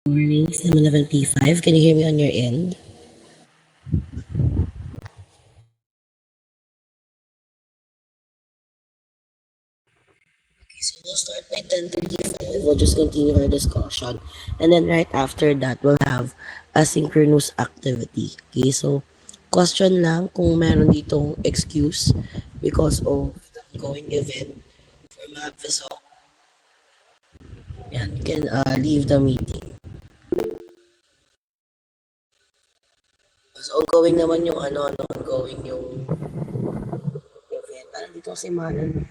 Morning, 7:55. Can you hear me on your end? Okay, so we'll start by 10:35. We'll just continue our discussion. And then right after that, we'll have asynchronous activity. Okay, so question lang kung meron ditong excuse because of the ongoing event for Magvisok. Yan, you can leave the meeting. So ongoing naman yung ongoing yung event. Parang dito kasi manan.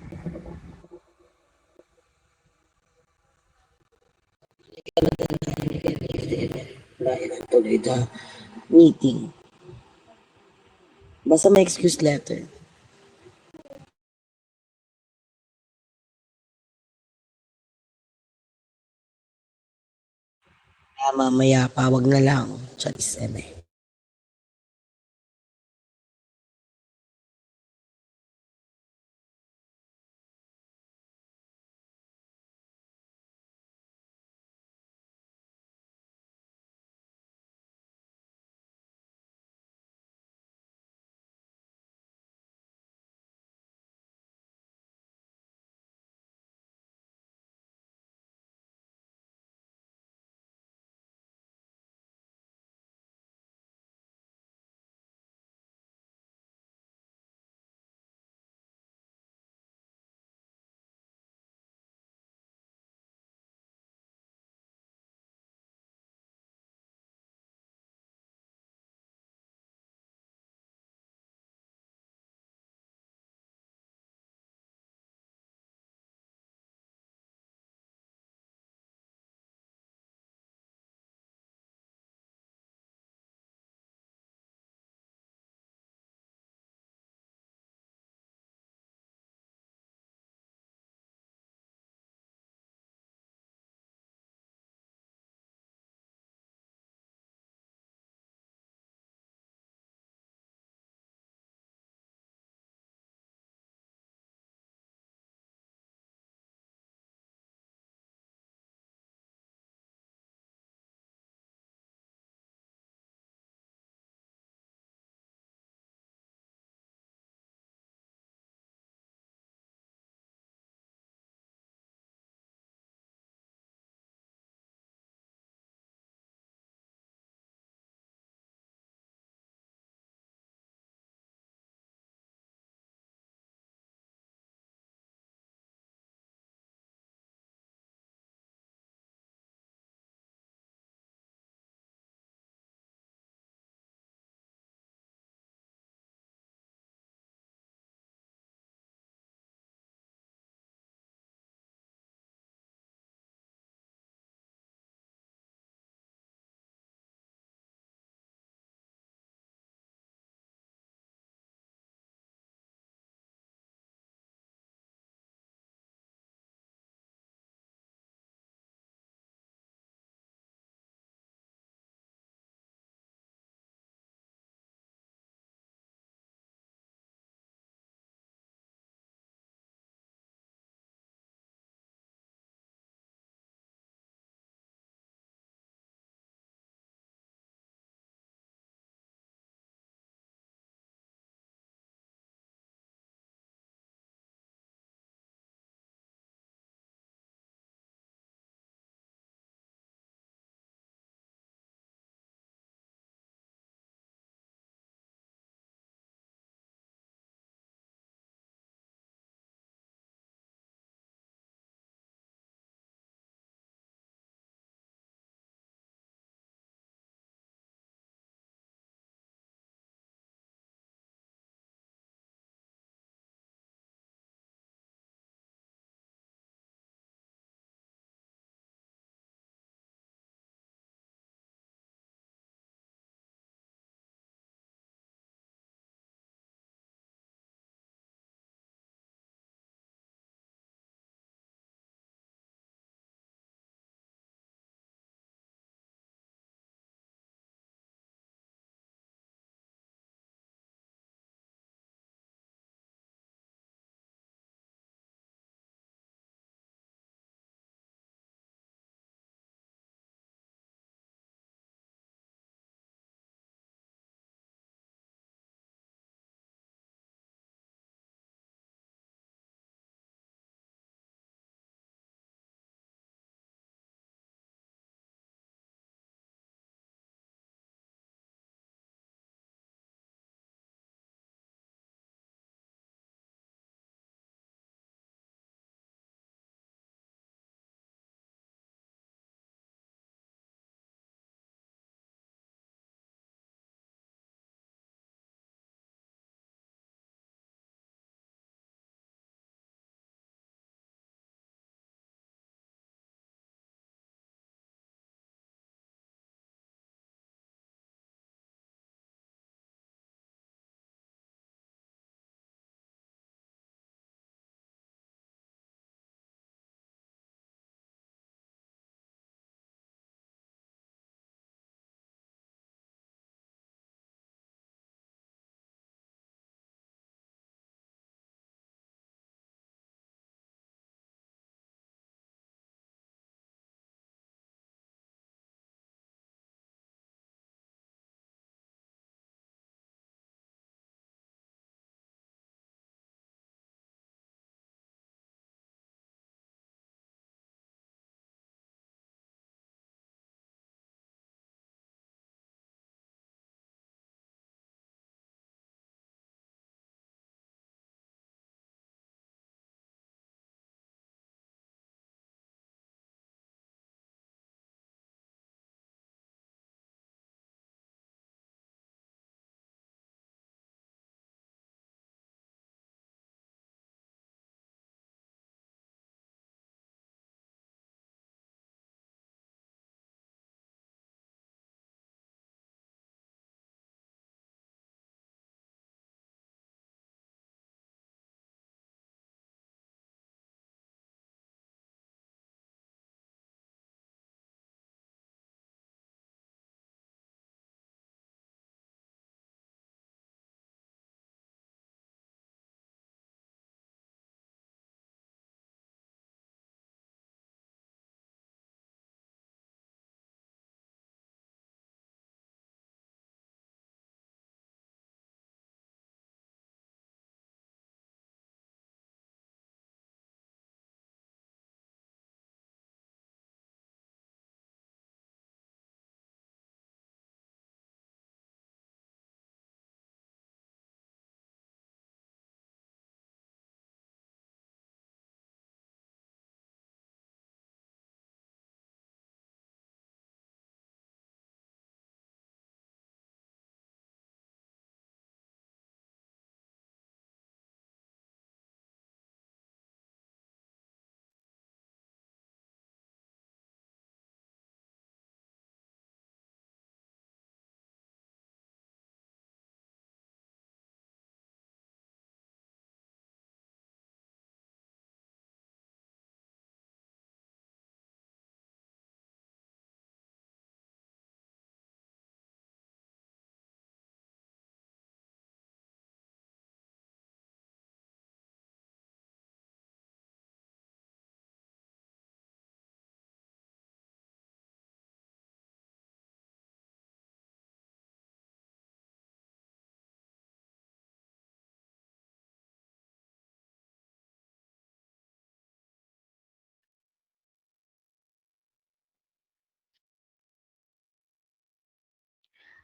Dahil tuloy the meeting. Basta may excuse letter. Mamaya pa, wag na lang. Charis, eme.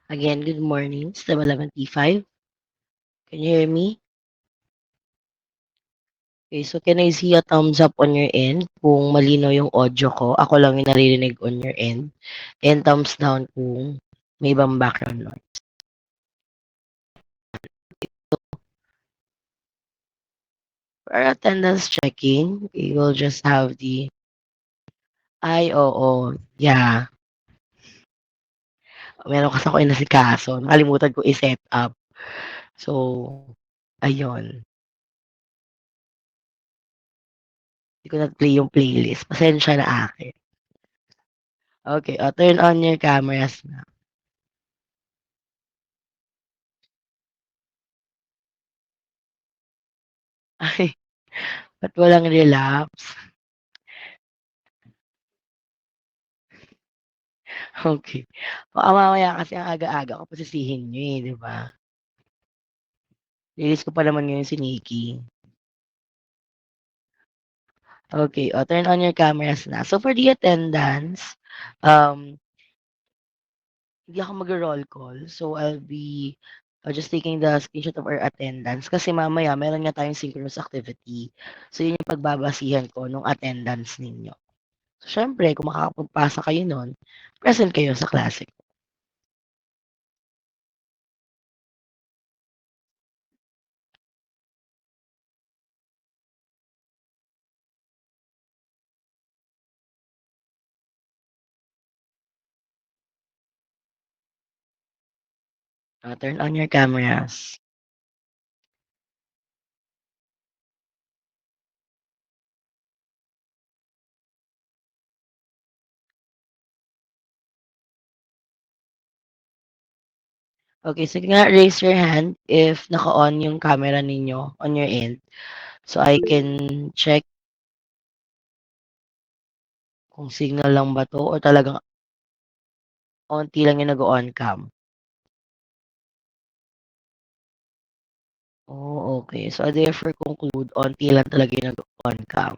Again, good morning. It's 11:55. Can you hear me? Okay, so can I see a thumbs up on your end kung malinaw yung audio ko? Ako lang yung naririnig on your end. And thumbs down kung may ibang background noise. For our attendance checking, we will just have the ay, oo. Yeah. Meron kasi ako inasikaso. Nakalimutan ko i-set up. So, ayun. Hindi ko na-play yung playlist. Pasensya na akin. Okay, turn on your cameras na. Ay, ba't walang relapse? Okay. Baka mamaya kasi ang aga-aga ko pasisihin niyo, eh, 'di ba? Release ko pa naman ngayon si Nikki. Okay, turn on your cameras na. So for the attendance, um, hindi ako mag-roll call. So I'll be just taking the screenshot of our attendance kasi mamaya meron nga tayong synchronous activity. So yun yung pagbabasihan ko nung attendance ninyo. So syempre, kung makakapagpasa kayo nun, present kayo sa klase. Turn on your cameras. Okay, sige nga, raise your hand if naka-on yung camera ninyo on your end. So I can check kung signal lang ba 'to or talagang onti lang yung nag-o-on cam. Oh, okay. So I therefore conclude onti lang talaga yung nag-on cam.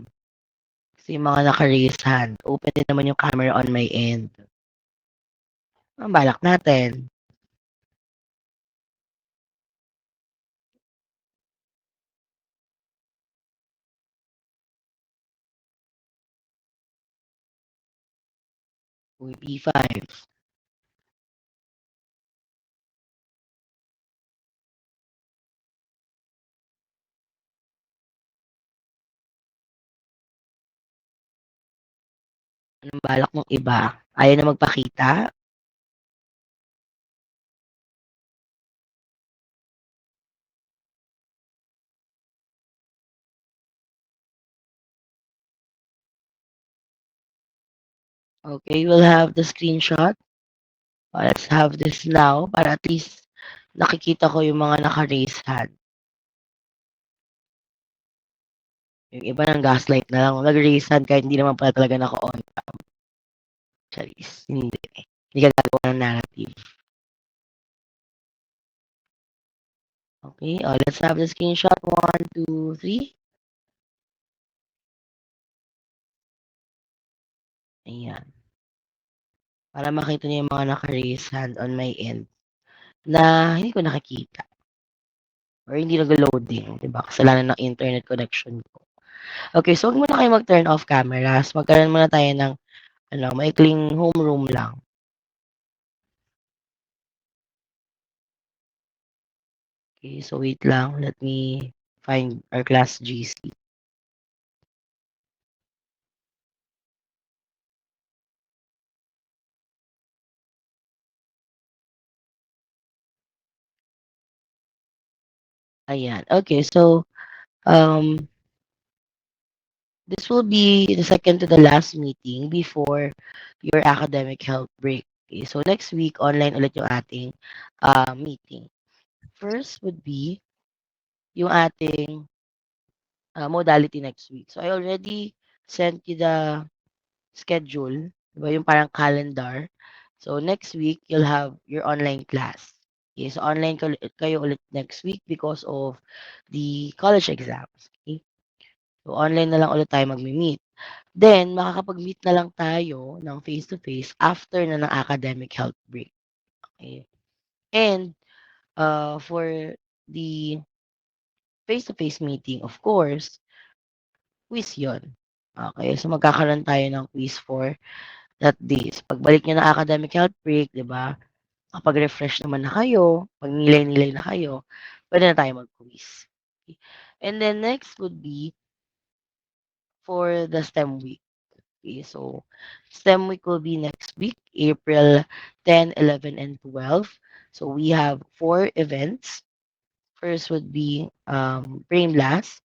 Kasi yung mga naka-raise hand, open din naman yung camera on my end. Ang balak natin? Uy, P5. Anong balak mong iba? Ayaw na magpakita? Okay, we'll have the screenshot. Let's have this now para at least nakikita ko yung mga naka-raise hand. Yung iba ng gaslight na lang, nag-raise hand kahit hindi naman pala talaga naka-on cam. Charis, hindi. Hindi ka gagawa ng narrative. Okay, let's have the screenshot. 1, 2, 3. Ayan. Para makita niyo yung mga naka-raise hand on my end na hindi ko nakikita or hindi nag-loading, 'di ba? Kasalanan ng internet connection ko. Okay, so huwag muna kayo mag-turn off cameras. Magkaroon muna tayo ng ano, maikling homeroom lang. Okay, so wait lang. Let me find our class GC. Ayan. Okay, so um, this will be the second to the last meeting before your academic health break. Okay, so next week, online ulit yung ating meeting. First would be yung ating modality next week. So I already sent you the schedule, diba, yung parang calendar. So next week, you'll have your online class. Okay, so online kayo ulit next week because of the college exams. Okay? So online na lang ulit tayo magmi-meet. Then, makakapag-meet na lang tayo ng face-to-face after na ng academic health break. Okay? And for the face-to-face meeting, of course, quiz yun. Okay, so magkakaroon tayo ng quiz for that days. Pagbalik niyo ng academic health break, di ba? Kapag refresh naman na kayo, pag nilay-nilay na kayo, pwede na tayo mag-quiz. Okay. And then next would be for the STEM week. Okay, so STEM week will be next week, April 10, 11, and 12. So we have 4 events. First would be Brain Blast.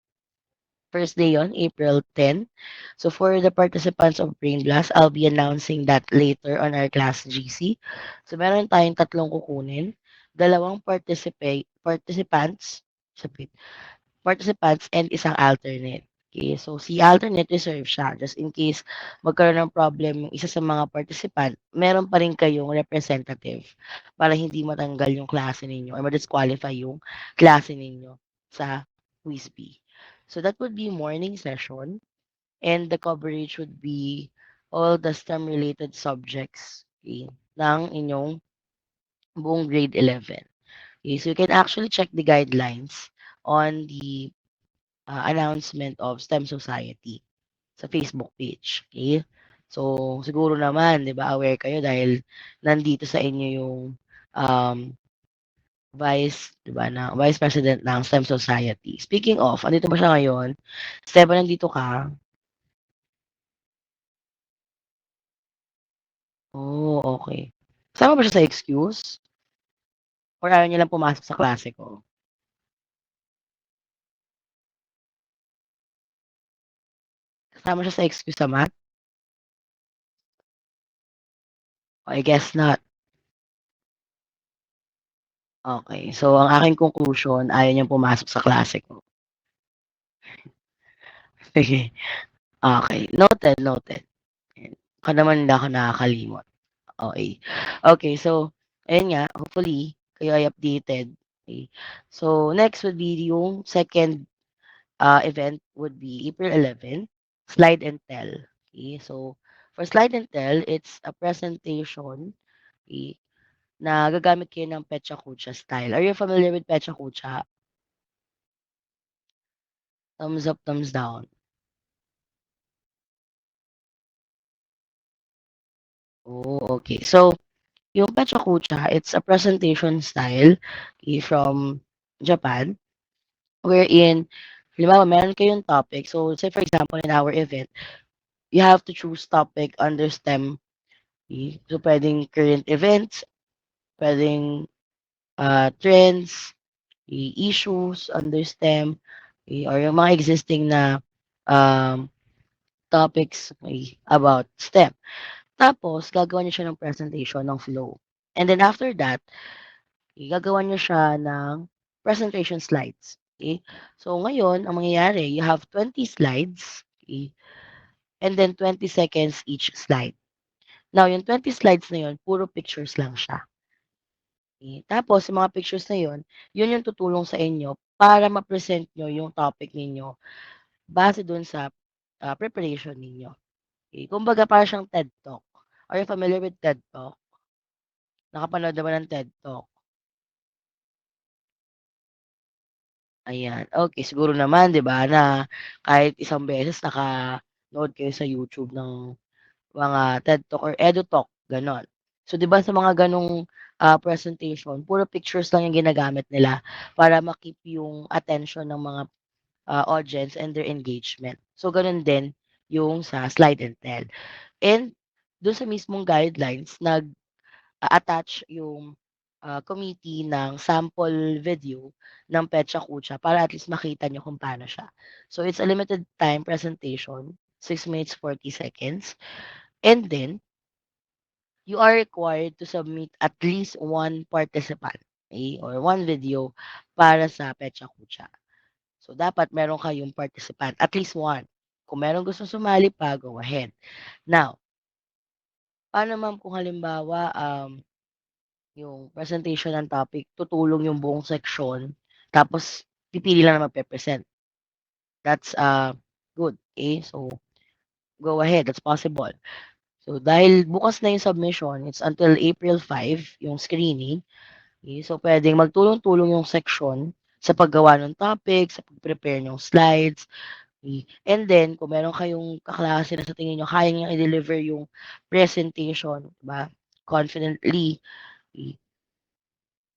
First day on April 10. So for the participants of Brain Blast, I'll be announcing that later on our class GC. So meron tayong tatlong kukunin, dalawang participants and isang alternate. Okay, so si alternate reserve siya just in case magkaroon ng problem yung isa sa mga participant, meron pa rin kayong representative para hindi matanggal yung klase ninyo or ma-disqualify yung klase ninyo sa quiz B. So that would be morning session and the coverage would be all the STEM related subjects, okay, ng inyong buong grade 11. Okay, so you can actually check the guidelines on the announcement of STEM Society sa Facebook page. Okay? So, siguro naman, di ba, aware kayo dahil nandito sa inyo yung um, di ba, Vice President ng STEM Society. Speaking of, andito ba siya ngayon? Steba, nandito ka? Oh, okay. Kasama ba siya sa excuse? Or ayaw niya lang pumasok sa klase ko? Kasama siya sa excuse sa math? I guess not. Okay. So, ang aking conclusion, ayaw niyang pumasok sa klase ko. Sige. Okay. Noted, noted. Baka naman hindi ako nakakalimot. Okay. Okay, so, ayun nga, hopefully, kayo ay updated. Okay. So, next would be yung second event would be April 11, Slide and Tell. Okay, so, for Slide and Tell, it's a presentation, okay, na gagamit kayo ng Pecha Kucha style. Are you familiar with Pecha Kucha? Thumbs up, thumbs down. Oh, okay. So, yung Pecha Kucha, it's a presentation style, okay, from Japan wherein halimbawa meron kayong topic. So, say for example, in our event, you have to choose topic under STEM. Okay? So, pwedeng current events, pwedeng trends, issues under STEM, or yung mga existing na um, topics about STEM. Tapos, gagawa niyo siya ng presentation ng flow. And then after that, gagawa niyo siya ng presentation slides. Okay? So, ngayon, ang mangyayari, you have 20 slides, okay? And then 20 seconds each slide. Now, yung 20 slides na yun, puro pictures lang siya. Okay? Tapos, yung mga pictures na yun yung tutulong sa inyo para ma-present nyo yung topic ninyo base dun sa preparation ninyo. Okay? Kumbaga, para siyang TED Talk. Are you familiar with TED Talk? Nakapanood naman ng TED Talk. Ayan, okey siguro naman 'di ba na kahit isang beses nakanood kayo sa YouTube ng mga TED Talk or EduTalk gano'n. So 'di ba sa mga gano'ng presentation puro pictures lang yung ginagamit nila para ma-keep yung attention ng mga audience and their engagement. So gano'n din yung sa slide and tell. And dun sa mismong guidelines attach yung committee ng sample video ng Petsa Kucha para at least makita nyo kung paano siya. So, it's a limited time presentation, 6 minutes 40 seconds. And then, you are required to submit at least one participant, okay, or one video para sa Petsa Kucha. So, dapat meron kayong participant, at least one. Kung meron gusto sumali pa, go ahead. Now, paano ma'am kung halimbawa, yung presentation ng topic, tutulong yung buong section, tapos pipili lang na magpe-present. That's good. Okay? So, go ahead. That's possible. So, dahil bukas na yung submission, it's until April 5, yung screening. Okay, so puwedeng magtulong-tulong yung section sa paggawa ng topic, sa pag-prepare ng slides, and then kung meron kayong kaklase na sa tingin niyo kaya niyang i-deliver yung presentation, 'di ba, confidently, eh,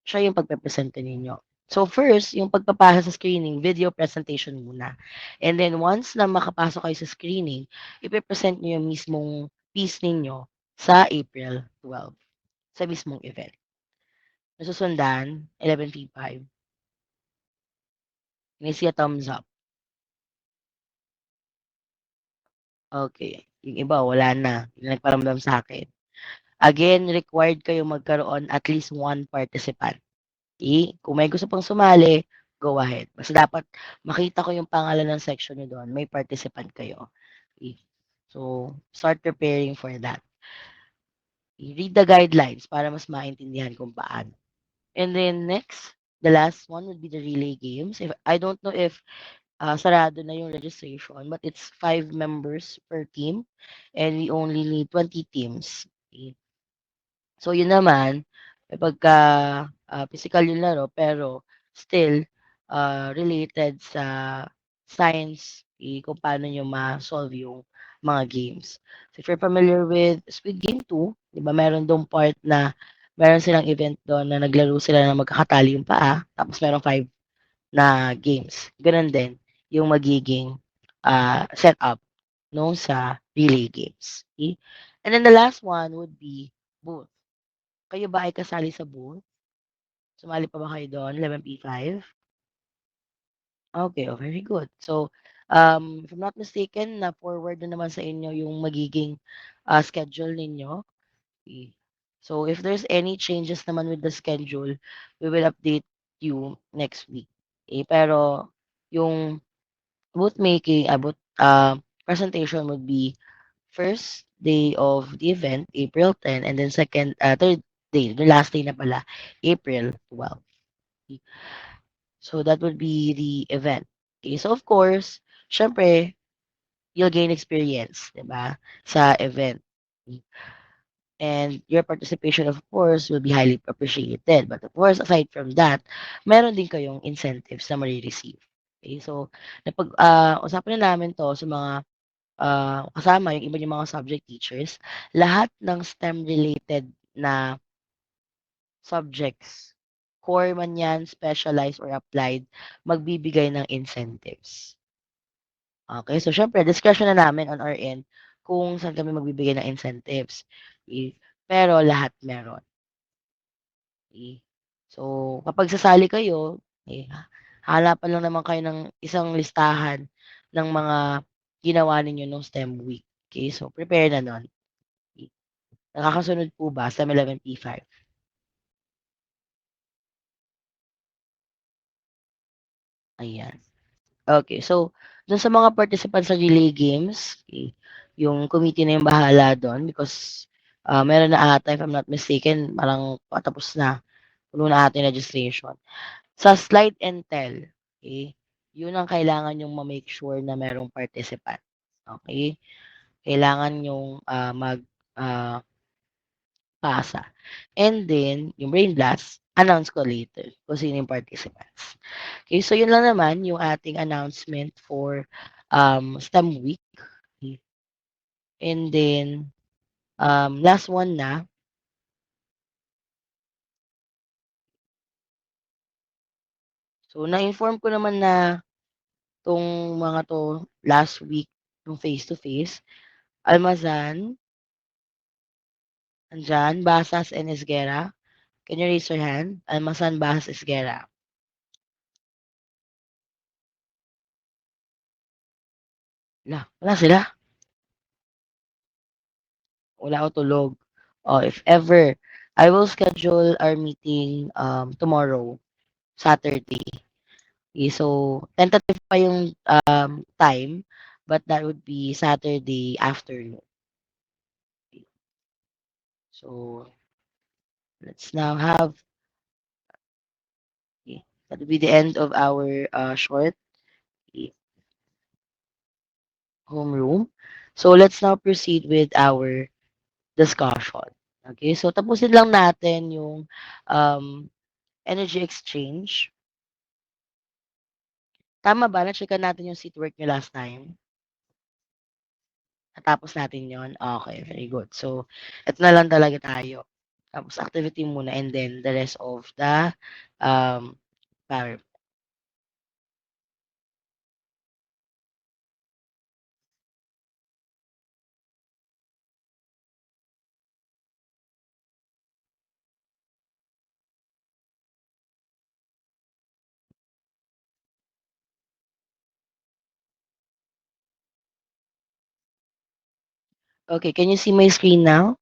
siya yung pagpepresenta ninyo. So first, yung pagpapasa sa screening, video presentation muna. And then once na makapasok kayo sa screening, ipe-present niyo yung mismong piece ninyo sa April 12, sa mismong event. Nasusundan, 11:05. May see a thumbs up. Okay. Yung iba wala na, yung nagparamdam sa'kin. Again, required kayo magkaroon at least one participant. Kung may gusto pang sumali, go ahead. Basta dapat makita ko yung pangalan ng section niyo do'n, may participant kayo. Okey. So, start preparing for that. Read the guidelines para mas maintindihan kung paano. And then next, the last one would be the relay games. If I don't know if, sarado na yung registration, but it's 5 members per team and we only need 20 teams. Okey. So yun naman, kapagka, pisikal yung laro pero still, related sa science, kung paano niyo ma-solve yung mga games. So if you're familiar with Squid Game 2, 'di ba meron dong part na meron silang event dun na naglaro sila ng magkakatali yung paa, tapos merong 5 na games. Gano'n din yung magiging, setup nung sa relay games, okey? And then the last one would be booth. Kayo ba ay kasali sa booth? Sumali pa ba kayo do'n, 11P5? Okay, oh, very good. So, if I'm not mistaken, na-forward na naman sa inyo yung magiging, schedule ninyo. Eh, so if there's any changes naman with the schedule, we will update you next week. Pero yung presentation would be first day of the event, April 10, and then third day, the last day na pala, April 12. So that would be the event. Okay, so of course, syempre, you'll gain experience, 'di ba, sa event. And your participation, of course, will be highly appreciated. But of course, aside from that, meron din kayong incentives na mare-receive. Okay, so usapan na namin 'to sa mga, kasama yung iba niyong mga subject teachers. Lahat ng STEM related na subjects, core man 'yan, specialized or applied, magbibigay ng incentives. Okay, so siyempre discretion na namin on our end kung saan kami magbibigay ng incentives, pero lahat meron. Eh, so, kapag sasali kayo, hahanapan lang naman kayo ng isang listahan ng mga ginawa ninyo nung STEM week. Okay, so prepare na nun. Eh, Nakakasunod po ba STEM 11P5? Ayan. Okay, so dun sa mga participants sa relay games, yung committee na yung bahala dun because, meron na ata if I'm not mistaken parang patapos na, puno na ata yung registration. Sa slide and tell, okey, yun ang kailangan niyong ma-make sure na merong participant, okey? Kailangan niyong, pasa. And then yung brain blast, announce ko later kung sino yung participants. Okay, so yun lang naman yung ating announcement for, STEM week. Okay. And then, last one na, so na-inform ko naman na 'tong mga 'to last week yung face to face, Almazan, Andiyan, Basas and Esguerra. Can you raise your hand? Almasan, Basas, Esguerra. Wala sila. Wala o tulog. Oh, if ever, I will schedule our meeting tomorrow, Saturday. So, tentative pa yung time, but that would be Saturday afternoon. So, let's now have, that would be the end of our short eh, homeroom. So, let's now proceed with our discussion. Okay, so tapusin lang natin yung um, Energy exchange. Tama ba? Na-checkan natin yung seat work nyo last time? Natapos natin yon. Okay, very good. So, ito na lang talaga tayo. Tapos activity muna and then the rest of the um, power. Okay, can you see my screen now?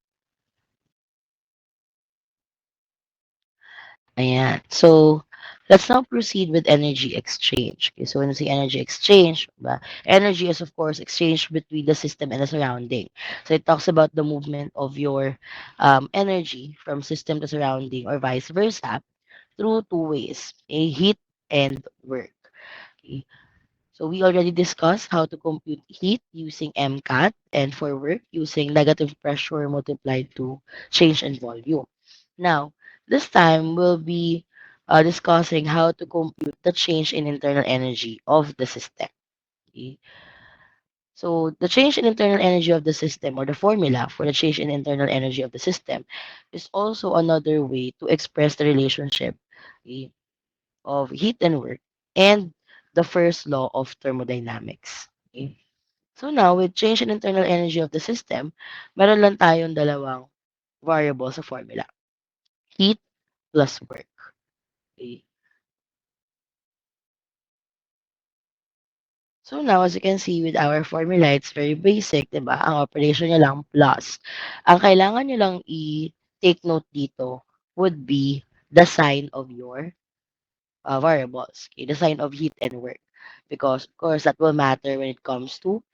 Ayan. So, let's now proceed with energy exchange. Okay, so when we say energy exchange, ba, energy is of course exchanged between the system and the surrounding. So it talks about the movement of your energy from system to surrounding or vice versa through two ways, a heat and work. Okay. So we already discussed how to compute heat using MCAT and for work using negative pressure multiplied to change in volume. Now, this time we'll be discussing how to compute the change in internal energy of the system. Okay? So the change in internal energy of the system or the formula for the change in internal energy of the system is also another way to express the relationship, okay, of heat and work and the first law of thermodynamics. Okay? So now, with change in internal energy of the system, meron lang tayong dalawang variable sa formula. Heat plus work. Okay? So now, as you can see with our formula, it's very basic, di ba? Ang operation niya lang plus. Ang kailangan niyo lang i-take note dito would be the sign of your variables. Okay? The sign of heat and work. Because, of course, that will matter when it comes to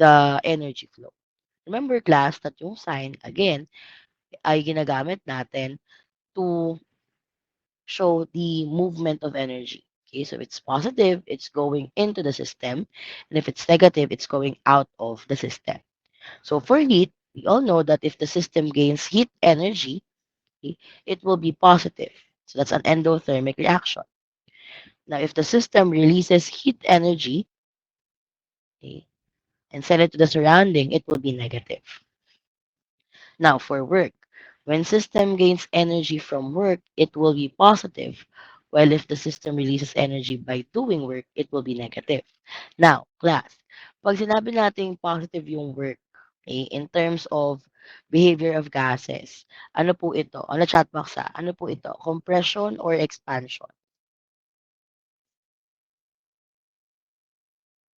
the energy flow. Remember, class, that yung sign, again, ay ginagamit natin to show the movement of energy. Okay, so if it's positive, it's going into the system. And if it's negative, it's going out of the system. So for heat, we all know that if the system gains heat energy, okay, it will be positive. So that's an endothermic reaction. Now, if the system releases heat energy, okay, and send it to the surrounding, it will be negative. Now, for work, when system gains energy from work, it will be positive, while if the system releases energy by doing work, it will be negative. Now, class, pag sinabi nating positive yung work, okay, in terms of behavior of gases, ano po ito? On the chat box, ano po ito? Compression or expansion?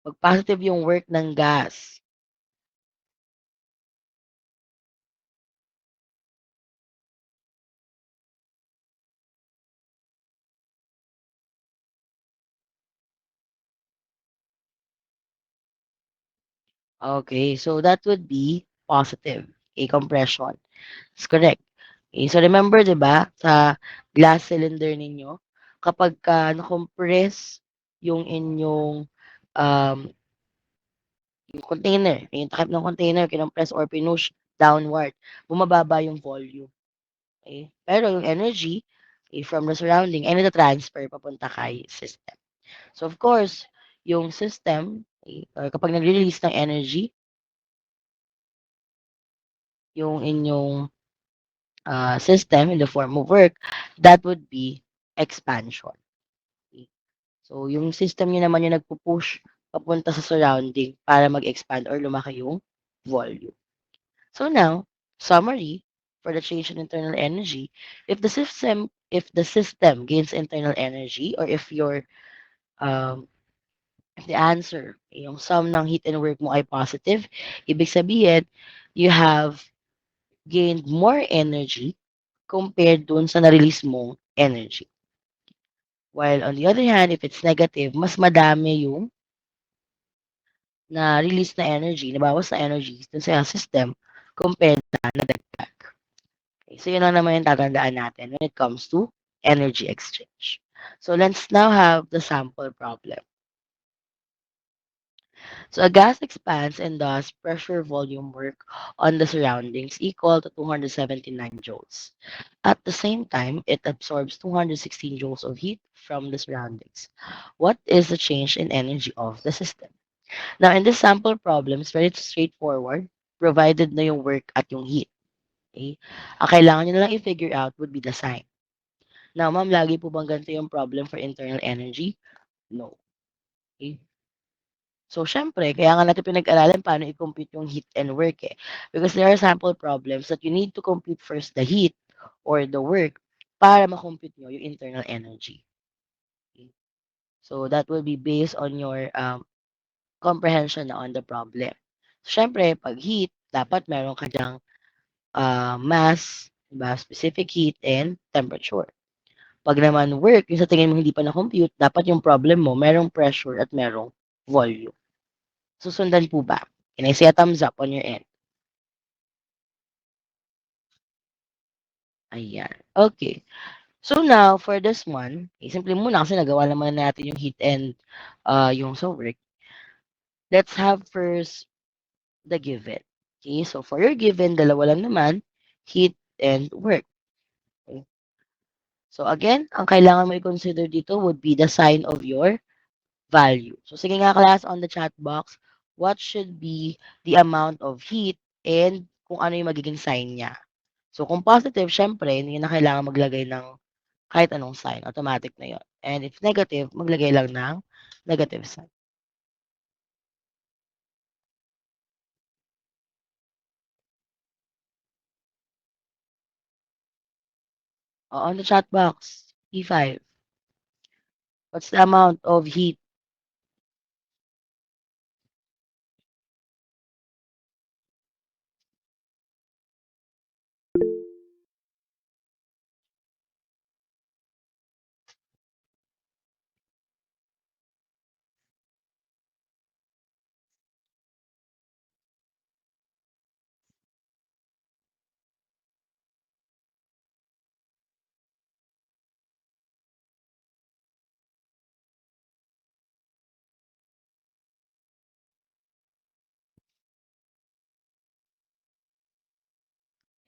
Pag positive yung work ng gas, okay, so that would be positive, a compression. That's correct. Okay, so remember, 'di ba, sa glass cylinder ninyo, kapag ka na-compress yung inyong um, yung container, yung takip ng container, kinompress or pinush downward, bumababa yung volume. Okay? Pero yung energy from the surrounding ay nata-transfer papunta kay system. So of course, yung system, or kapag nag-release ng energy, yung inyong system in the form of work, that would be expansion. Okay. So, yung system nyo naman yung nagpo-push papunta sa surrounding para mag-expand or lumaki yung volume. So now, summary for the change in internal energy, if the system gains internal energy or um if the answer, yung sum ng heat and work mo ay positive, ibig sabihin, you have gained more energy compared dun sa na-release mong energy. While on the other hand, if it's negative, mas madami yung na-release na energy, nabawas na energy dun sa system compared na nadagdag. Okay, so yun lang naman yung tatandaan natin when it comes to energy exchange. So let's now have the sample problem. So a gas expands and thus pressure volume work on the surroundings equal to 279 joules. At the same time, it absorbs 216 joules of heat from the surroundings. What is the change in energy of the system? Now, in this sample problem, it's very straightforward, provided na yung work at yung heat. Okay? Ang kailangan nyo na lang i-figure out would be the sign. Now, ma'am, lagi po bang ganito yung problem for internal energy? No. Okay? So, syempre, kaya nga natin pinag-aralan paano i-compute yung heat and work eh. Because there are sample problems that you need to compute first the heat or the work para ma-compute nyo yung internal energy. Okay? So, that will be based on your comprehension na on the problem. So, syempre, pag heat, dapat meron ka dyang mass, diba? Specific heat and temperature. Pag naman work, yung sa tingin mo hindi pa na-compute, dapat yung problem mo, merong pressure at merong volume. Susundan po ba? Can I see a thumbs up on your end? Ayan. Okay. So now, for this one, simple muna kasi nagawa naman natin yung heat and yung sa work. Let's have first the given. Okay, so for your given, dalawa lang naman, heat and work. Okay. So again, ang kailangan mo i-consider dito would be the sign of your value. So sige nga class on the chat box, what should be the amount of heat and kung ano yung magiging sign niya. So kung positive, syempre, hindi na kailangan maglagay ng kahit anong sign. Automatic na yon. And if negative, maglagay lang ng negative sign. On the chat box, E5, what's the amount of heat?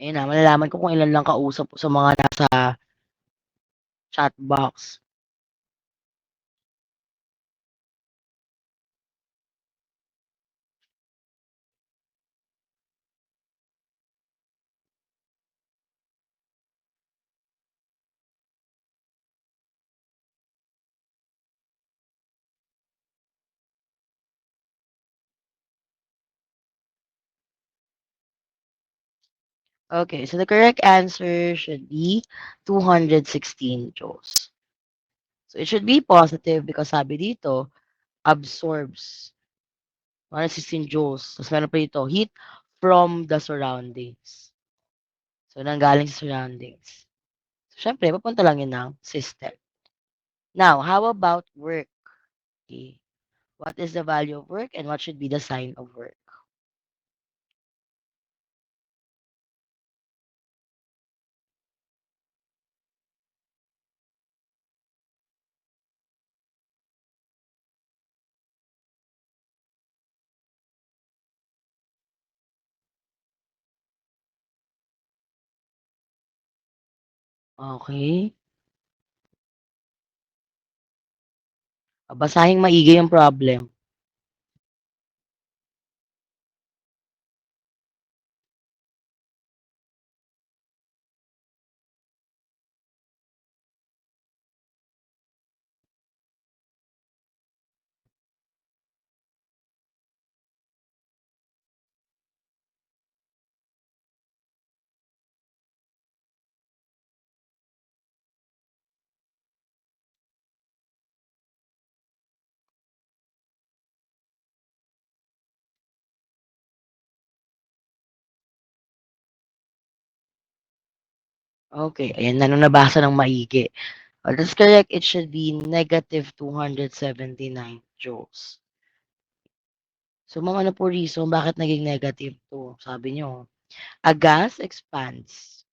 Ayun na, malalaman ko kung ilan lang kausap sa mga nasa chat box. Okay, so the correct answer should be 216 joules. So it should be positive because sabi dito, absorbs 116 joules. Tapos meron pa dito, heat from the surroundings. So nanggaling sa surroundings. So syempre, papunta lang yun ng system. Now, how about work? Okay. What is the value of work and what should be the sign of work? Okay. Basahing maigi yung problem. Okay, ayan na nung nabasa ng maigi. That's correct. It should be negative 279 joules. So, ma'am, ano po reason bakit naging negative to? Sabi nyo, a gas expands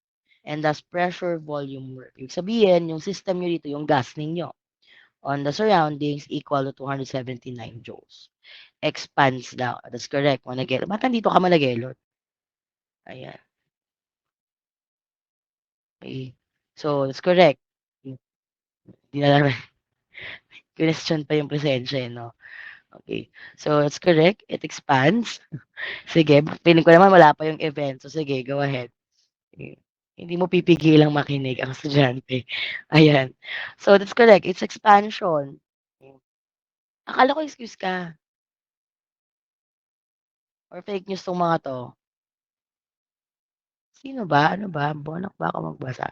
and thus pressure volume work. Ibig sabihin, yung system nyo dito, yung gas ninyo on the surroundings equal to 279 joules. expands daw. That's correct, Managelot. Ba't nandito ka, Managelot? Ayan, okey. So, that's correct. Hindi na lang question pa yung presensya, eh, 'no? Okay. So, that's correct, it expands. Sige, feeling ko naman wala pa yung event. So, sige, go ahead. Eh, hindi mo pipigilang makinig ang estudyante. Ayan. So, that's correct, it's expansion. Akala ko excuse ka or fake news 'tong mga 'to. Sino ba? Ano ba? Bonak ba ako magbasa?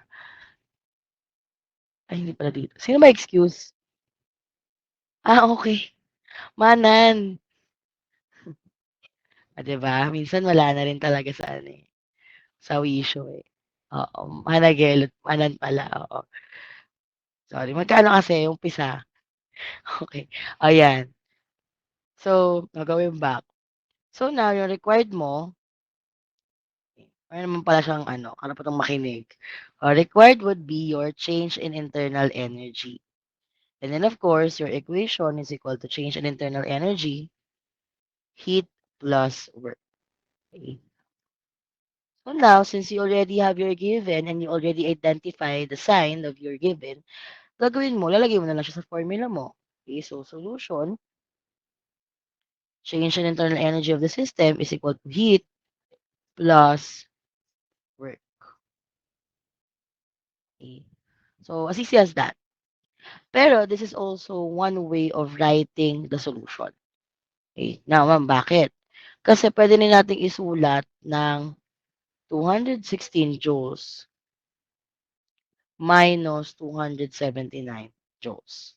Ay, hindi pala dito. Sino ba excuse? Okay. Manan. 'Di ba? Minsan wala na rin talaga sa ano, eh, sa wisyo, eh. Oo, managelot manan pala, oo. Sorry, magkano kasi umpisa? Okey, ayan. So, gagawin back. So now yung required mo, meron naman pala siyang ano, karapatang makinig. Required would be your change in internal energy. And then of course, your equation is equal to change in internal energy, heat plus work. Okay. So now, since you already have your given and you already identify the sign of your given, gagawin mo, lalagay mo na lang siya sa formula mo. Okay, so solution, change in internal energy of the system is equal to heat plus work. Okay. So, as easy as that. Pero this is also one way of writing the solution. Okay. Now, ma'am, bakit? Kasi pwede na nating isulat ng 216 joules minus 279 joules.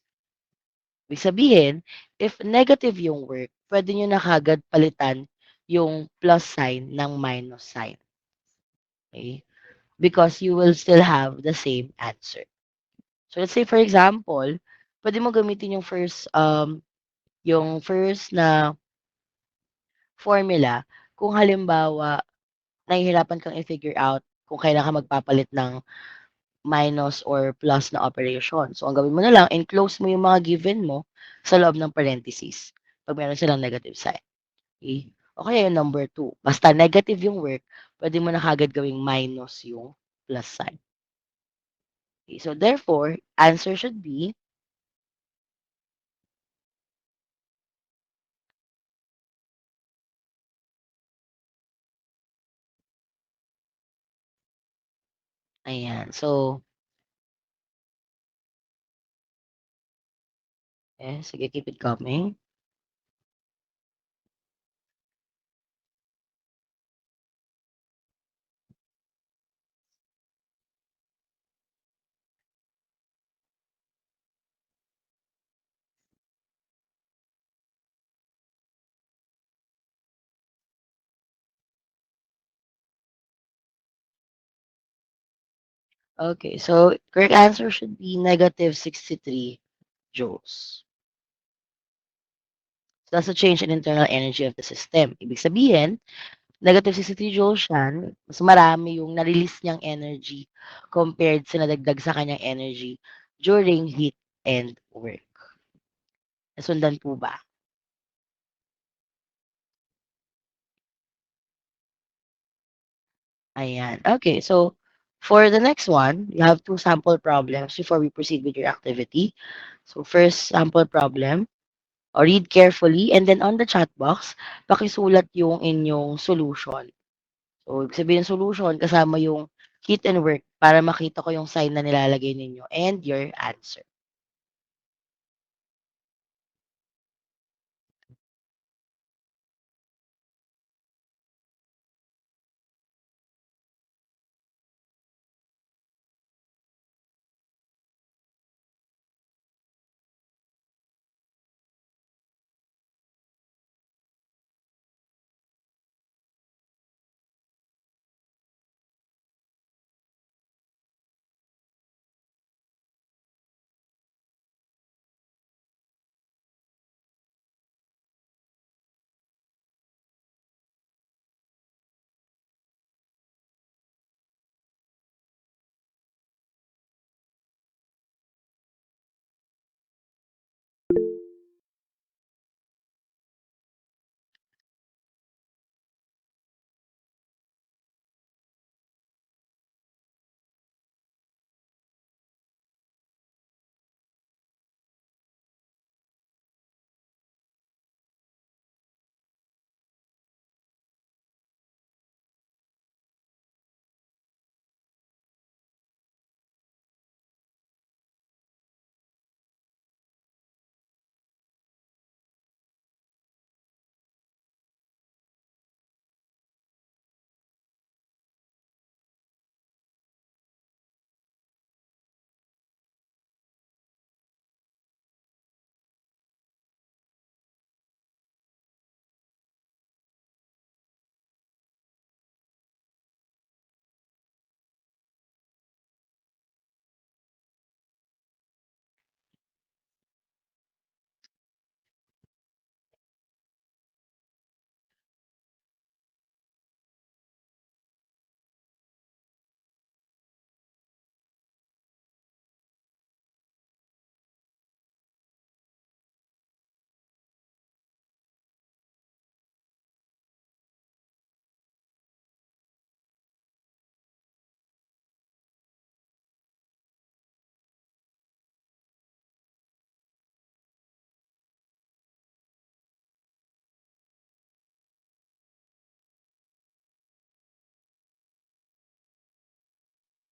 Ibig sabihin, if negative yung work, pwede nyo na kagad palitan yung plus sign ng minus sign. Okay? Because you will still have the same answer. So let's say for example, pwede mo gamitin yung first na formula kung halimbawa nahihirapan kang i-figure out kung kailan ka magpapalit ng minus or plus na operation. So ang gawin mo na lang, enclose mo yung mga given mo sa loob ng parentheses pag meron silang negative sign. Okay? O kaya yung number 2. Basta negative yung work, pwede mo na kagad gawing minus yung plus sign. Okay? So therefore, answer should be ayan. So, sige, keep it coming. Okay, so correct answer should be negative 63 joules. So that's the change in internal energy of the system. Ibig sabihin, negative 63 joules yan, mas marami yung na-release niyang energy compared sa nadagdag sa kanyang energy during heat and work. Nasundan po ba? Ayan. Okay, so for the next one, you have two sample problems before we proceed with your activity. So first sample problem, read carefully and then on the chat box, pakisulat yung inyong solution. So, ibig sabihin ng solution kasama yung heat and work para makita ko yung sign na nilalagay ninyo and your answer.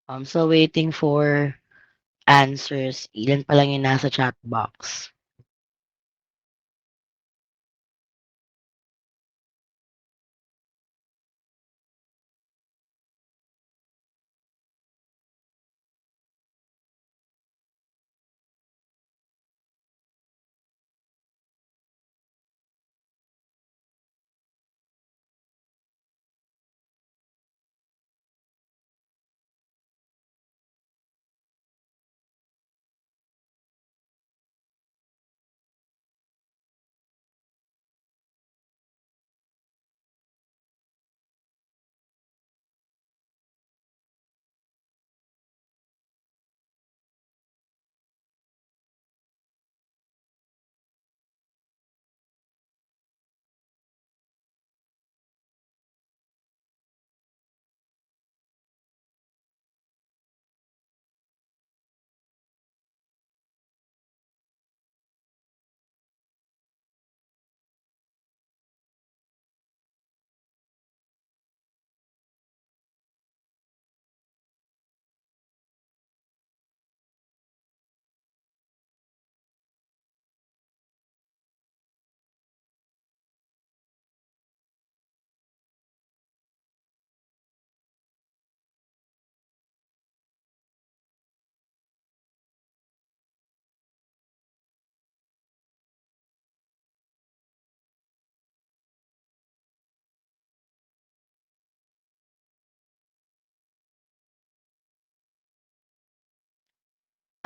I'm still waiting for answers. Ilan pa lang yung nasa chat box.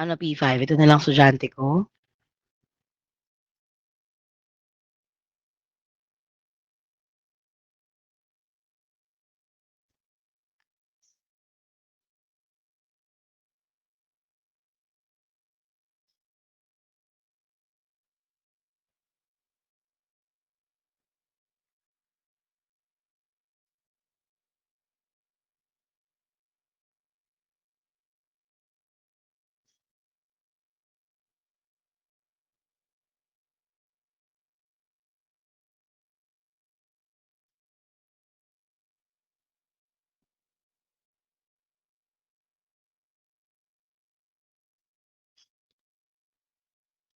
Ano P5? Ito na lang estudyante ko.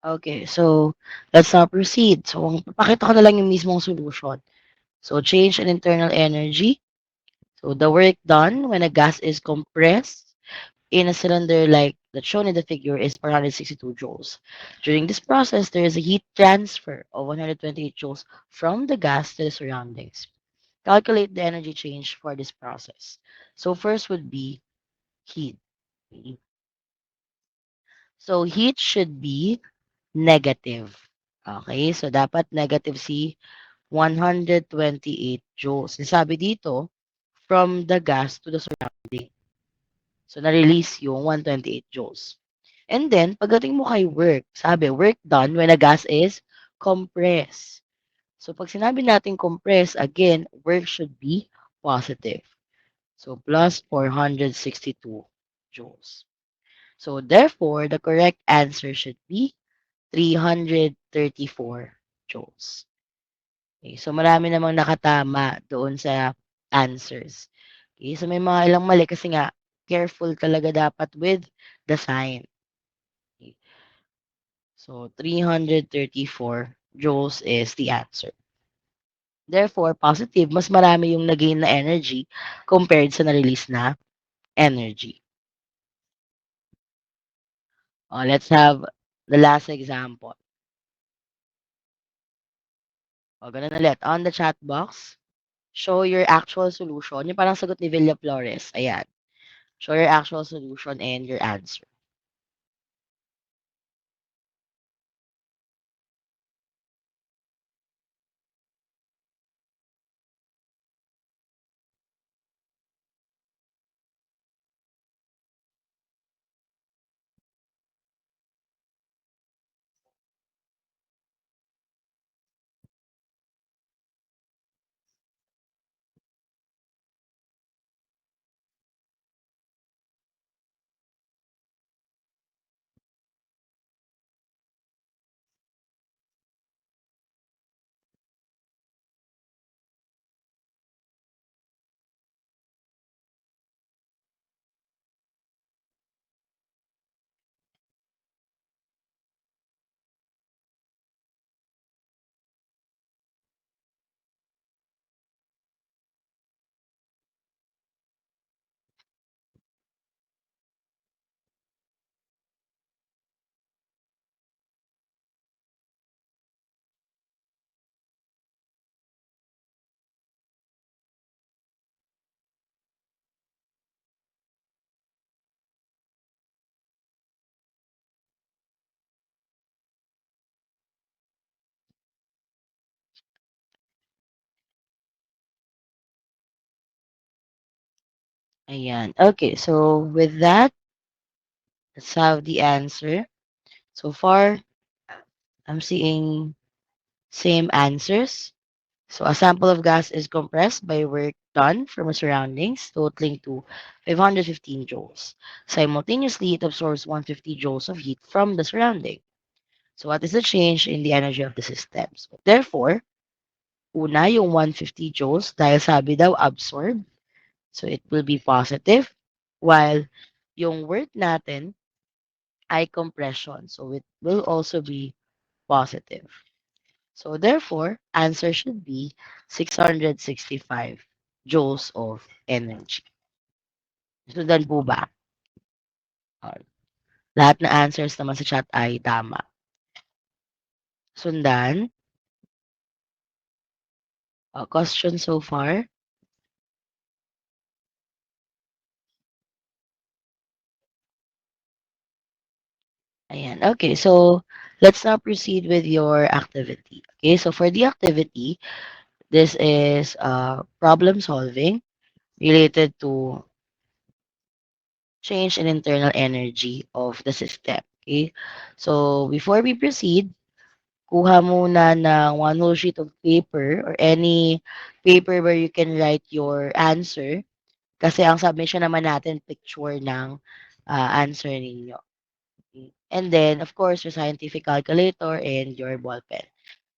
Okay, so let's now proceed. So, papakita ko na lang yung mismong solution. So, change in internal energy. So, the work done when a gas is compressed in a cylinder like that shown in the figure is 462 joules. During this process, there is a heat transfer of 128 joules from the gas to the surroundings. Calculate the energy change for this process. So, first would be heat. So, heat should be negative. Okay, so dapat negative si 128 joules. Sabi dito, from the gas to the surrounding. So, na-release yung 128 joules. And then, pagdating mo kay work, sabi, work done when a gas is compressed. So, pag sinabi natin compress, again, work should be positive. So, plus 462 joules. So, therefore, the correct answer should be 334 joules. Okay, so marami namang nakatama doon sa answers. Okay, so may mga ilang mali kasi nga careful talaga dapat with the sign. Okay, so 334 joules is the answer. Therefore, positive, mas marami yung nagain na energy compared sa na-release na energy. Let's have the last example. Ganun ulit. On the chat box, show your actual solution. Yung parang sagot ni Villa Flores. Ayan. Show your actual solution and your answer. Ayan. Okay, so with that, let's have the answer. So far, I'm seeing same answers. So a sample of gas is compressed by work done from its surroundings, totaling to 515 joules. Simultaneously, it absorbs 150 joules of heat from the surrounding. So what is the change in the energy of the system? So therefore, una yung 150 joules dahil sabi daw absorb, so it will be positive, while yung work natin ay compression, so it will also be positive. So therefore, answer should be 665 joules of energy. Sundan po ba? Ah, lahat na answers naman sa chat ay tama. Sundan. Question so far. Ayan. Okay, so let's now proceed with your activity. Okay, so for the activity, this is problem solving related to change in internal energy of the system. Okay, so before we proceed, kuha muna ng one whole sheet of paper or any paper where you can write your answer kasi ang submission naman natin picture ng answer ninyo. And then, of course, your scientific calculator and your ball pen.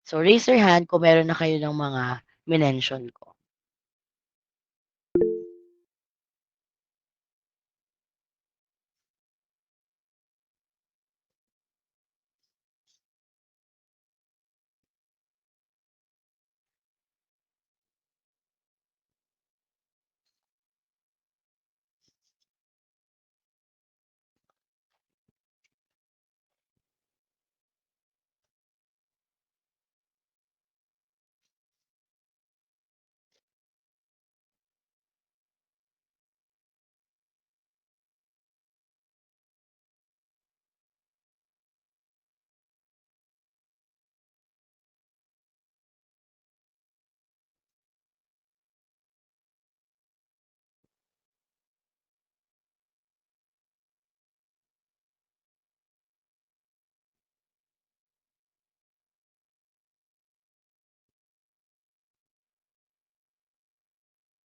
So, raise your hand kung meron na kayo ng mga minention ko.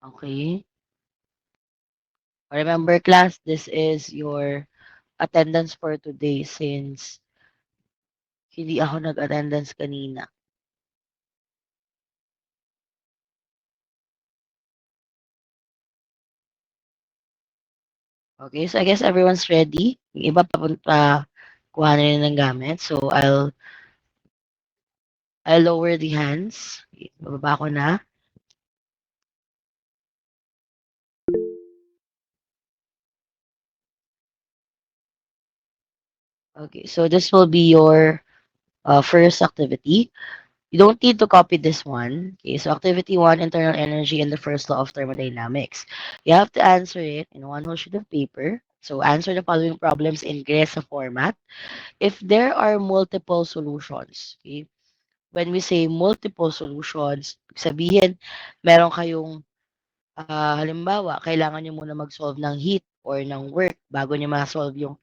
Okay? Remember, class, this is your attendance for today since hindi ako nag-attendance kanina. Okay, so I guess everyone's ready. Yung iba papunta, kuha na rin ng gamit. So, I'll lower the hands. Bababa ko na. Okay, so this will be your first activity. You don't need to copy this one. Okay, so activity one, internal energy and the first law of thermodynamics. You have to answer it in one whole sheet of paper. So answer the following problems in GRESA format. If there are multiple solutions, okay, when we say multiple solutions, sabihin, meron kayong, halimbawa, kailangan nyo muna mag-solve ng heat or ng work bago nyo ma-solve yung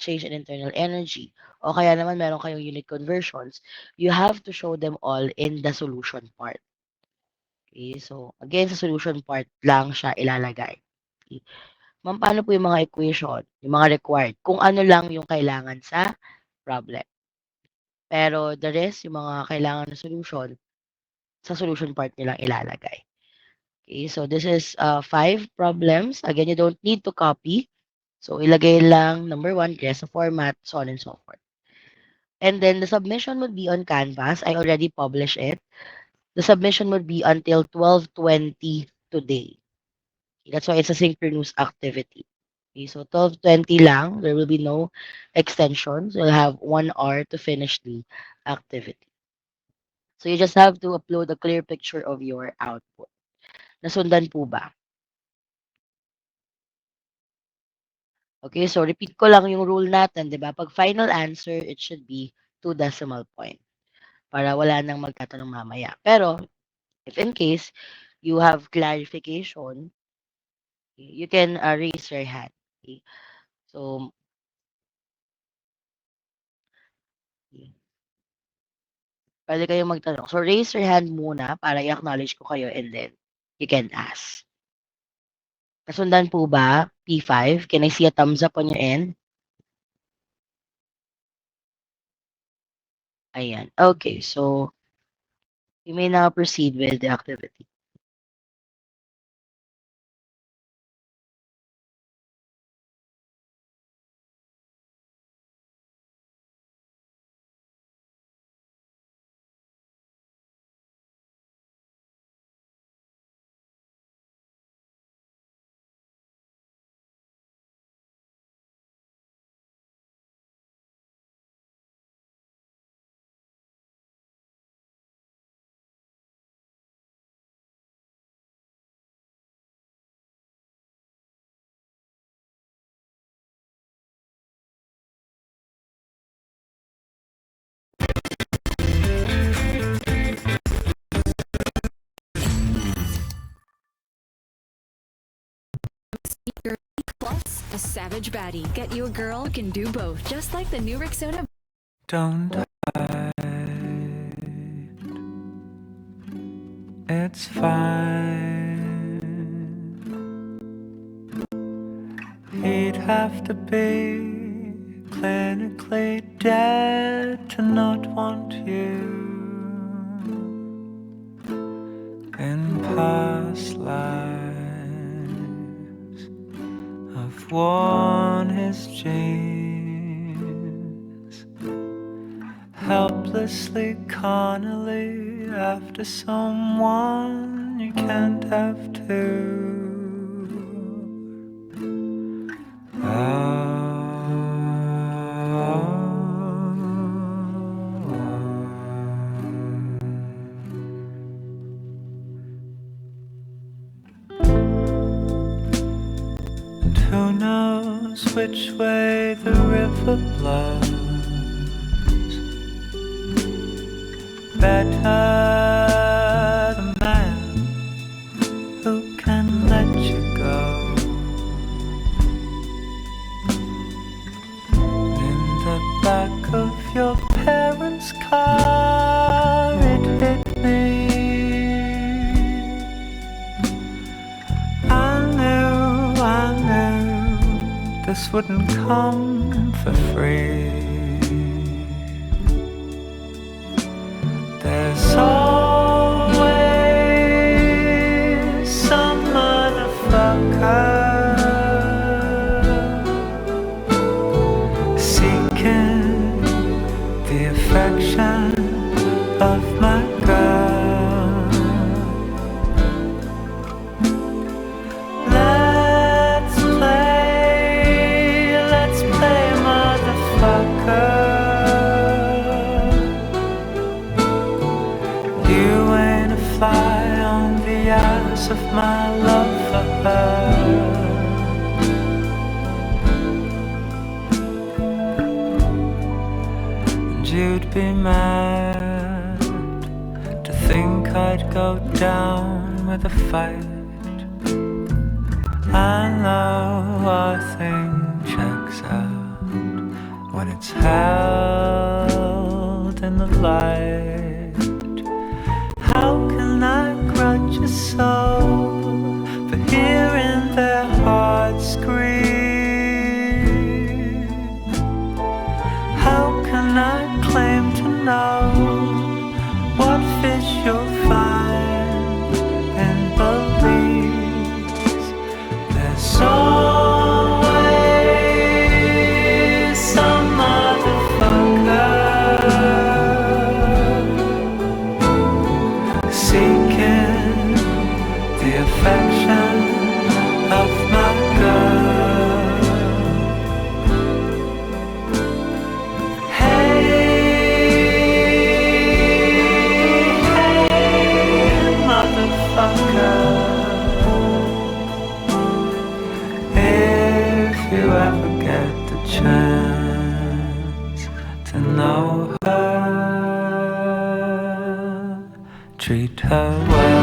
change in internal energy. O kaya naman meron kayong unit conversions, you have to show them all in the solution part. Okay, so again, sa solution part lang siya ilalagay. Okay. Ma'am, paano po yung mga equation, yung mga required? Kung ano lang yung kailangan sa problem. Pero the rest, yung mga kailangan na solution, sa solution part nilang ilalagay. Okay, so this is five problems. Again, you don't need to copy. So ilagay lang number one, guess the format, so on and so forth. And then the submission would be on Canvas. I already published it. The submission would be until 12:20 today. That's why it's a synchronous activity. Okay, so 12:20 lang. There will be no extensions. You'll have 1 hour to finish the activity. So you just have to upload a clear picture of your output. Nasundan po ba? Okay, so repeat ko lang yung rule natin, 'di ba? Pag final answer, it should be 2 decimal point para wala nang magtatanong mamaya. Pero if in case you have clarification, You can raise your hand. Okay? So, yeah, pwede kayong magtanong. So, raise your hand muna para i-acknowledge ko kayo and then you can ask. Kasundan po ba? P5? Can I see a thumbs up on your end? Ayan. Okay, so you may now proceed with the activity. Plus, a savage baddie. Get you a girl who can do both, just like the new Rexona. Don't hide. It's fine. He'd have to be clinically dead to not want you. In past lives, I've worn his jeans, helplessly carnally after someone you can't have two. And who knows which way the river blows better, the man who can let you go. In the back of your parents' car, it hit me. I knew this wouldn't come for free. There's always some motherfucker seeking the affection of my girl. Let's play motherfucker. You ain't a fly on the ass of my love for her. And you'd be mad to think I'd go down with a fight. I know our thing checks out when it's held in the light. How can I grudge a soul for hearing their hearts scream? How can I claim to know what fish you'll find in Belize? There's always some motherfucker seeking the affection of my girl. Hey, motherfucker, if you ever get the chance to know her, treat her well.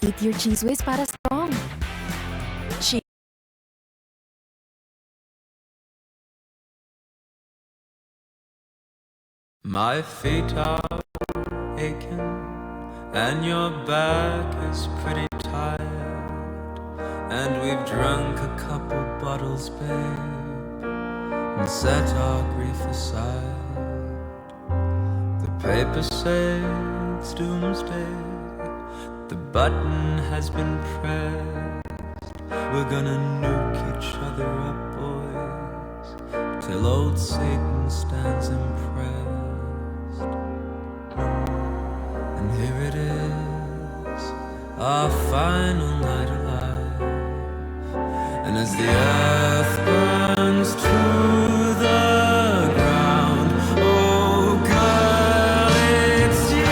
Eat your cheese whiz para strong. My feet are aching and your back is pretty tired, and we've drunk a couple bottles, babe, and set our grief aside. The papers say it's doomsday, the button has been pressed, we're gonna nuke each other up, boys, till old Satan stands impressed. And here it is, our final night alive. And as the earth burns to the ground, oh girl, it's you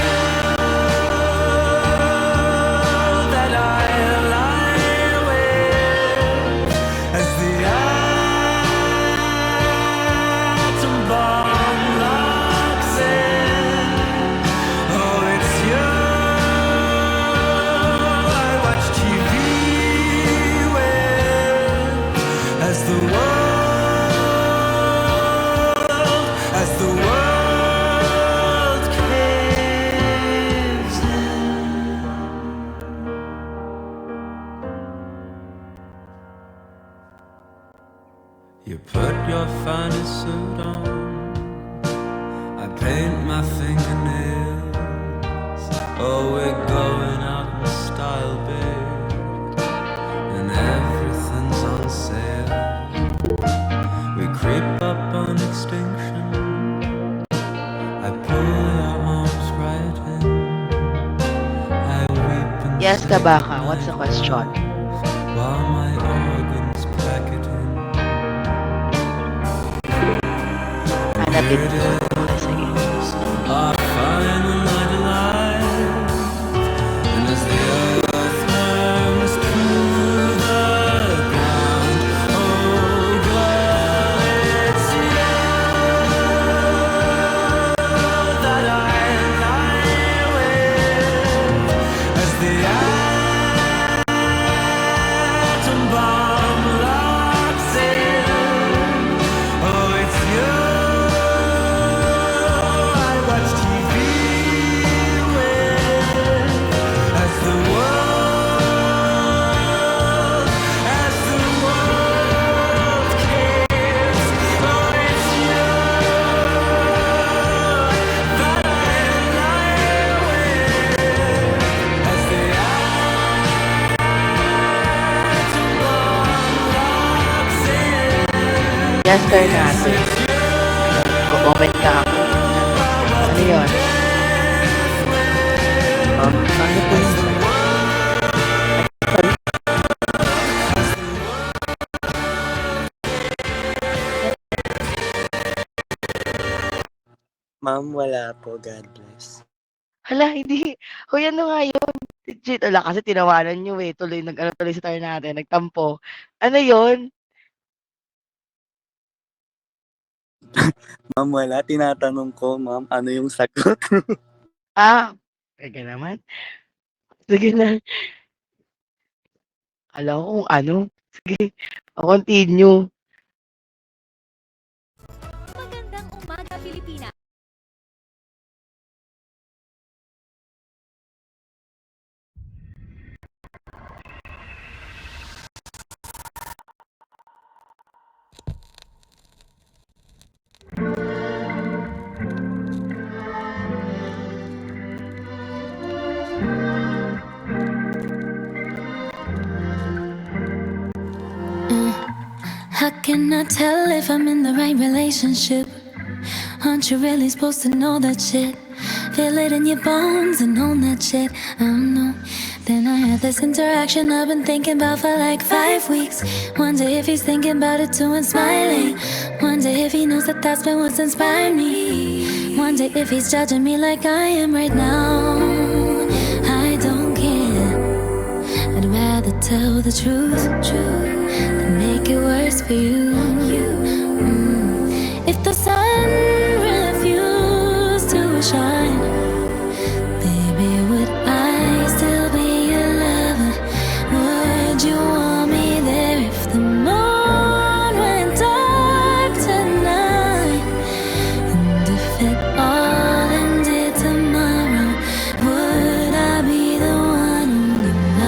that I lie with. As the atom bomb locks in, oh, it's you I watch TV with. As the world caves in. You put your finest suit on, I paint my fingernails. Oh, we're going out in style, babe, and everything's on sale. We creep up on extinction, I pull your arms right in, I weep and Yes, say Kabaka, what's the goodnight question? while my organs pack it in. Hanapin Here it ko. Okay, sige. is, our final night alive. And as the earth turns to the ground, oh girl, it's you that I lie with. As the atom bomb locks in, oh, it's you I watch TV with. As the world cares, oh, it's you that I lie with. As the atom bomb locks in, Yes, turn natin. Comment ka ako. Ano yun? Ano po yun? Ma'am, wala po. God bless. Hala, hindi. Hoy, ano nga yun? Legit, wala kasi tinawanan nyo eh. Tuloy, nag-ano tuloy sa turn natin, nagtampo. Ano yun? Ma'am, wala. Tinatanong ko, ma'am, ano yung sagot? Ah, teka naman. Sige na. Alam ko kung ano. Sige, continue. Magandang umaga, Pilipinas. How can I tell if I'm in the right relationship? Aren't you really supposed to know that shit? Feel it in your bones and own that shit. I don't know. Then I had this interaction I've been thinking about for like 5 weeks. Wonder if he's thinking about it too and smiling. Wonder if he knows that that's been what's inspired me. Wonder if he's judging me like I am right now. I don't care. I'd rather tell the truth than make it worse for you. If the sun refused to shine, baby, would I still be your lover? Would you want me there if the moon went dark tonight? And if it all ended tomorrow, would I be the one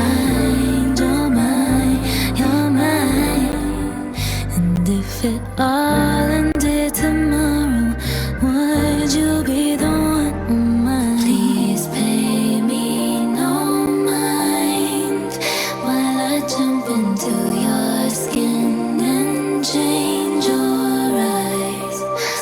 on your mind? You're mine. And if it all ended tomorrow, would you be the one on mine? Please pay me no mind while I jump into your skin and change your eyes,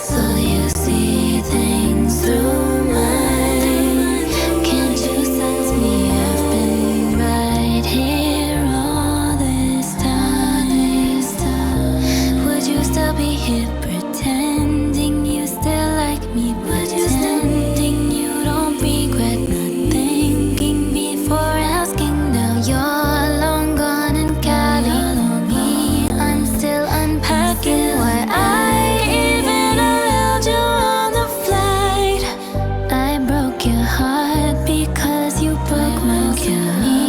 so you see things through mine. Can't you sense me? I've been right here all this time. Would you still be here pretending you still like me? Pretending you don't regret not thinking before asking? Now you're long gone and carrying me. I'm still unpacking why I even allowed you on the flight. I broke your heart because you broke mine to me.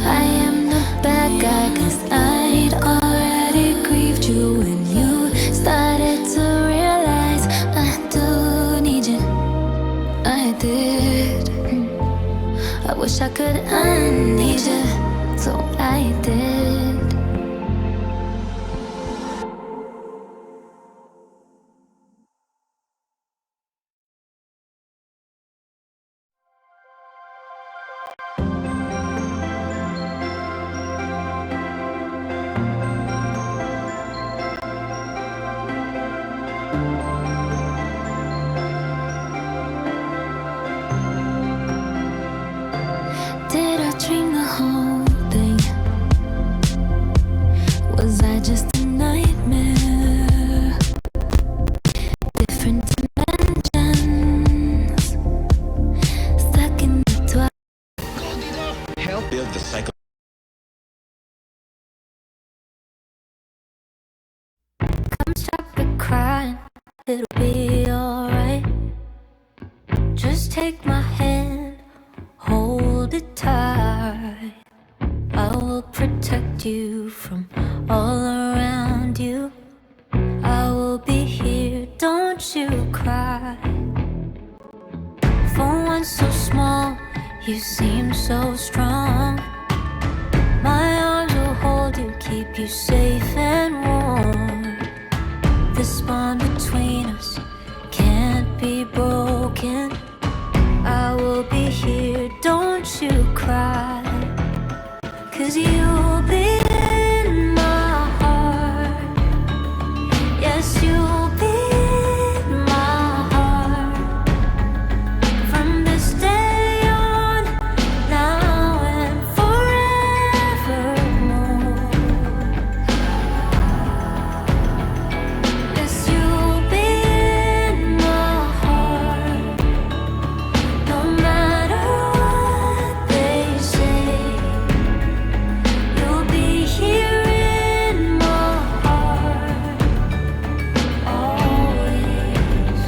I am the bad guy 'cause I'd already grieved you when you started to realize I do need you. I did. I wish I could unleash you, so I did. Did I dream the whole thing? Was I just a nightmare? Different dimensions, stuck in the twilight. Build the cycle. Come stop it crying, it'll be alright. Just take my hand, hold it tight. I will protect you from all around you. I will be here, don't you cry. For one so small, you seem so strong. My arms will hold you, keep you safe and warm. This bond between us can't be broken. I will be here, don't you cry. 'Cause you'll be in my heart. Yes, you'll be in my heart. From this day on, now and forevermore. Yes, you'll be in my heart. No matter what they say, you'll be here in my heart, always.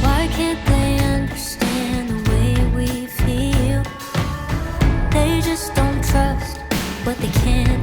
Why can't they understand the way we feel? They just don't trust what they can't